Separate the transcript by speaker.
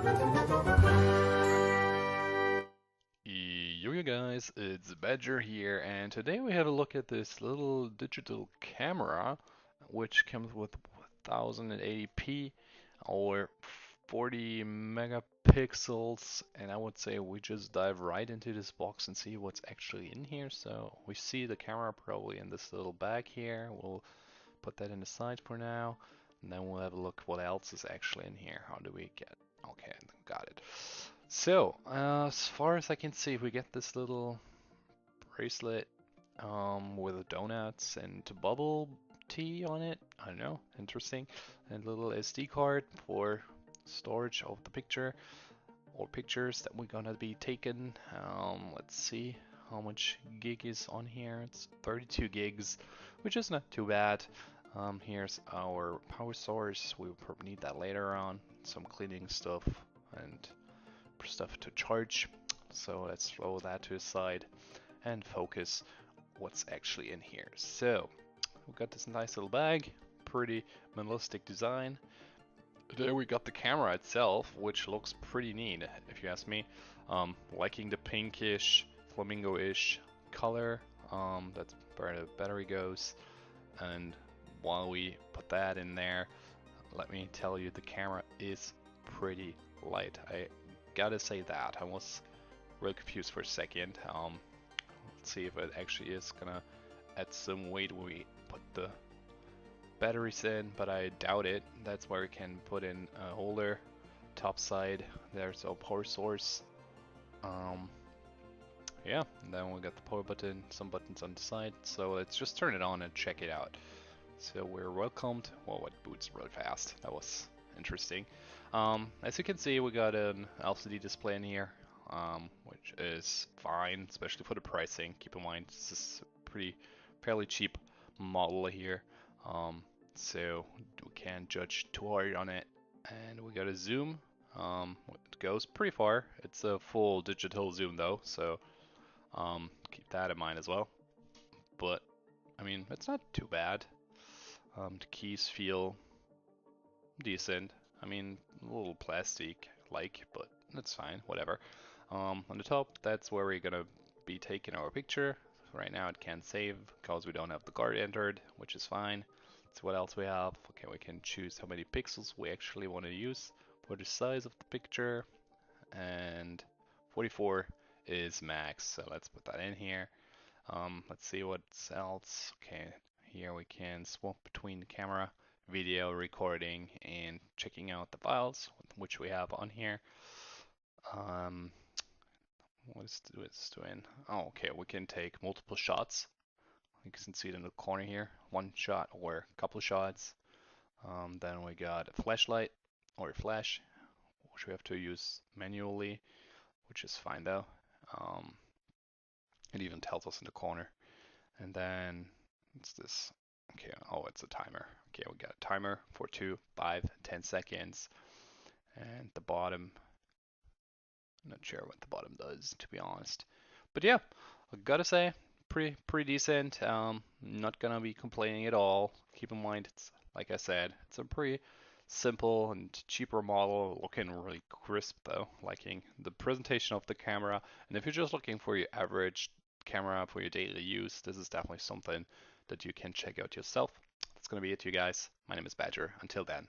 Speaker 1: Yo guys, it's Badger here, and today we have a look at this little digital camera, which comes with 1080p or 40 megapixels, and I would say we just dive right into this box and see what's actually in here. So we see the camera probably in this little bag here. We'll put that in the side for now, and then we'll have a look what else is actually in here. How do we get? Okay, got it. So, as far as I can see, we get this little bracelet with the donuts and bubble tea on it. I don't know, interesting. And a little SD card for storage of the picture or pictures that we're gonna be taking. Let's see how much gig is on here. It's 32 gigs, which is not too bad. Here's our power source. We'll probably need that later on. Some cleaning stuff and stuff to charge. So let's throw that to the side and focus what's actually in here. So we've got this nice little bag, pretty minimalistic design. There we got the camera itself, which looks pretty neat if you ask me. Liking the pinkish, flamingo-ish color. That's where the battery goes. And while we put that in there, let me tell you, the camera is pretty light. I gotta say that. I was real confused for a second. Let's see if it actually is gonna add some weight when we put the batteries in, but I doubt it. That's where we can put in a holder. Top side, there's our power source. Yeah, and then we got the power button, some buttons on the side. So let's just turn it on and check it out. So we're welcomed. Whoa, it boots really fast. That was interesting. As you can see, we got an LCD display in here, which is fine, especially for the pricing. Keep in mind, this is a fairly cheap model here, so we can't judge too hard on it. And we got a zoom. It goes pretty far. It's a full digital zoom though, so keep that in mind as well. But I mean, it's not too bad. The keys feel decent. I mean, a little plastic-like, but that's fine, whatever. On the top, that's where we're gonna be taking our picture. Right now it can't save because we don't have the card entered, which is fine. So what else we have? Okay, we can choose how many pixels we actually want to use for the size of the picture, and 44 is max, so let's put that in here. Let's see what else. Okay, here we can swap between the camera, video recording, and checking out the files, which we have on here. What is this doing? Oh, okay, we can take multiple shots. You can see it in the corner here, one shot or a couple of shots. Then we got a flashlight or a flash, which we have to use manually, which is fine though. It even tells us in the corner. And then it's this. Okay, oh, it's a timer. Okay, we got a timer for 2, 5, 10 seconds. And the bottom, I'm not sure what the bottom does, to be honest. But yeah, I gotta say, pretty decent. Not gonna be complaining at all. Keep in mind, it's like I said, it's a pretty simple and cheaper model, looking really crisp though. Liking the presentation of the camera. And if you're just looking for your average camera for your daily use, this is definitely something that you can check out yourself. That's gonna be it, you guys. My name is Badger. Until then.